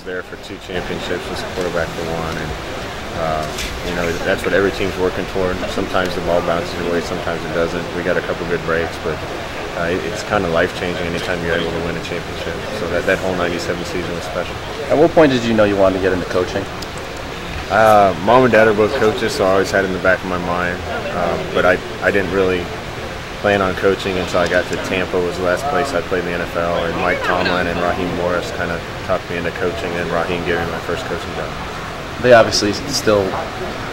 was there for 2 championships, was quarterback for 1, and that's what every team's working toward. Sometimes the ball bounces your way, sometimes it doesn't. We got a couple good breaks, but it's kind of life-changing anytime you're able to win a championship. So that whole '97 season was special. At what point did you know you wanted to get into coaching? Mom and Dad are both coaches, so I always had it in the back of my mind. But I didn't really plan on coaching until I got to Tampa. Was the last place I played in the NFL, and Mike Tomlin and Raheem Morris kind of talked me into coaching, and Raheem gave me my first coaching job. They obviously still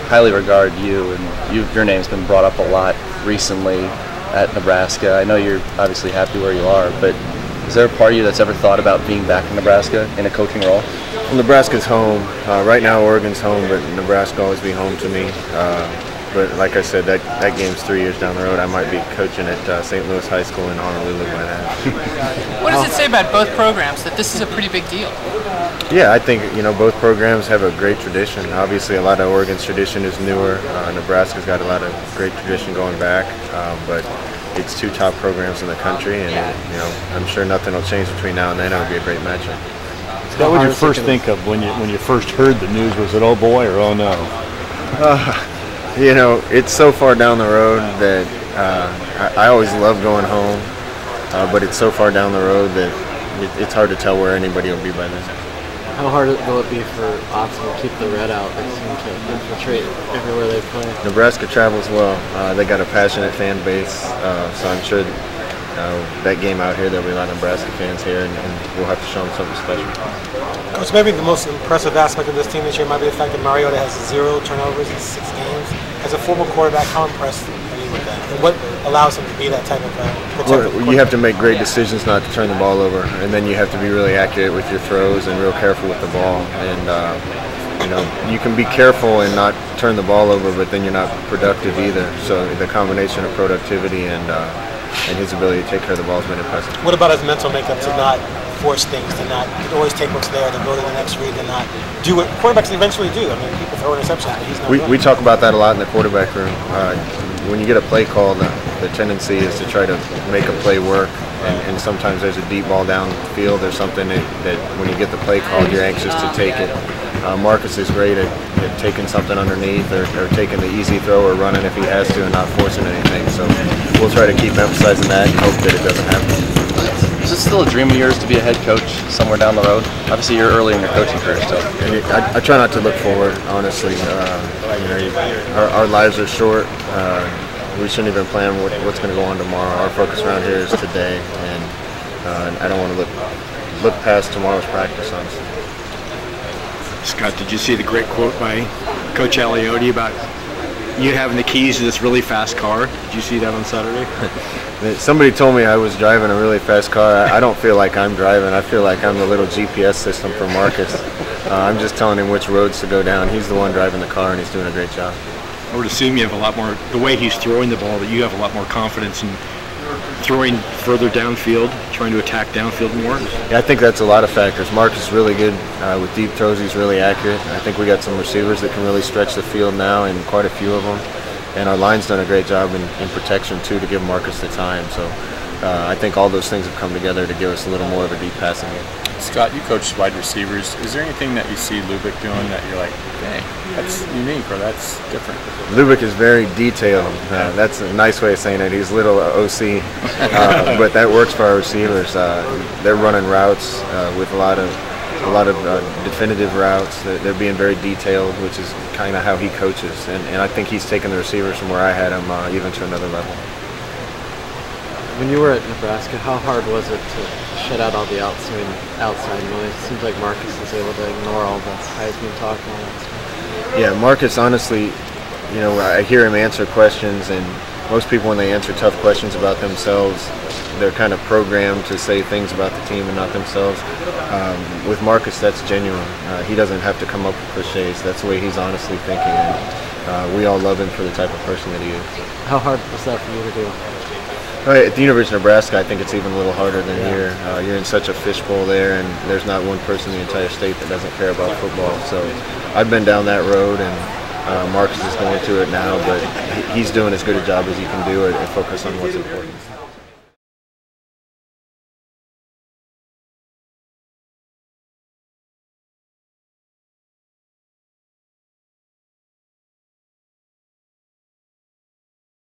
highly regard you, and your name's been brought up a lot recently at Nebraska. I know you're obviously happy where you are, but is there a part of you that's ever thought about being back in Nebraska in a coaching role? Well, Nebraska's home. Right now Oregon's home, but Nebraska will always be home to me. But like I said, that game's 3 years down the road. I might be coaching at St. Louis High School in Honolulu by then. What does it say about both programs that this is a pretty big deal? Yeah, I think both programs have a great tradition. Obviously, a lot of Oregon's tradition is newer. Nebraska's got a lot of great tradition going back, but it's 2 top programs in the country, and I'm sure nothing will change between now and then. It'll be a great matchup. What would you first think of when you first heard the news? Was it oh boy or oh no? It's so far down the road that I always love going home, but it's so far down the road that it's hard to tell where anybody will be by then. How hard will it be for Austin to keep the red out? They seem to infiltrate everywhere they play. Nebraska travels well. They got a passionate fan base, so I'm sure that game out here, there'll be a lot of Nebraska fans here, and we'll have to show them something special. Coach, maybe the most impressive aspect of this team this year might be the fact that Mariota has 0 turnovers in 6 games. As a former quarterback, how impressed are you with that? And what allows him to be that type of protective quarterback? You have to make great decisions not to turn the ball over, and then you have to be really accurate with your throws and real careful with the ball. And you can be careful and not turn the ball over, but then you're not productive either. So the combination of productivity and his ability to take care of the ball has been impressive. What about his mental makeup to not force things, to always take what's there, to go to the next read, to not do what quarterbacks eventually do? I mean, people throw interceptions, but he's not. We talk about that a lot in the quarterback room. When you get a play call, the tendency is to try to make a play work, and sometimes there's a deep ball downfield or something that when you get the play call, you're anxious to take it. Marcus is great at taking something underneath or taking the easy throw or running if he has to and not forcing anything. So we'll try to keep emphasizing that and hope that it doesn't happen. Is it still a dream of yours to be a head coach somewhere down the road? Obviously, you're early in your coaching career still. I try not to look forward, honestly. Our lives are short. We shouldn't even plan what's going to go on tomorrow. Our focus around here is today, and I don't want to look past tomorrow's practice, honestly. Scott, did you see the great quote by Coach Aliotti about you having the keys to this really fast car? Did you see that on Saturday? Somebody told me I was driving a really fast car. I don't feel like I'm driving. I feel like I'm the little GPS system for Marcus. I'm just telling him which roads to go down. He's the one driving the car, and he's doing a great job. I would assume you have a lot more, the way he's throwing the ball, that you have a lot more confidence in throwing further downfield, trying to attack downfield more? Yeah, I think that's a lot of factors. Marcus is really good with deep throws. He's really accurate. I think we got some receivers that can really stretch the field now, and quite a few of them. And our line's done a great job in protection, too, to give Marcus the time. So I think all those things have come together to give us a little more of a deep passing game. Scott, you coach wide receivers. Is there anything that you see Lubick doing that you're like, hey, that's unique or that's different? Lubick is very detailed. That's a nice way of saying it. He's a little OC, but that works for our receivers. They're running routes with a lot of definitive routes. They're being very detailed, which is kind of how he coaches. And I think he's taken the receivers from where I had him even to another level. When you were at Nebraska, how hard was it to shut out all the outside noise? It seems like Marcus is able to ignore all the Heisman talk and all that stuff. Yeah, Marcus, honestly, I hear him answer questions, and most people, when they answer tough questions about themselves, they're kind of programmed to say things about the team and not themselves. With Marcus, that's genuine. He doesn't have to come up with cliches. That's the way he's honestly thinking, and we all love him for the type of person that he is. How hard was that for you to do? At the University of Nebraska, I think it's even a little harder than here. You're in such a fishbowl there, and there's not one person in the entire state that doesn't care about football. So I've been down that road, and Marcus is going through it now, but he's doing as good a job as he can do it and focus on what's important.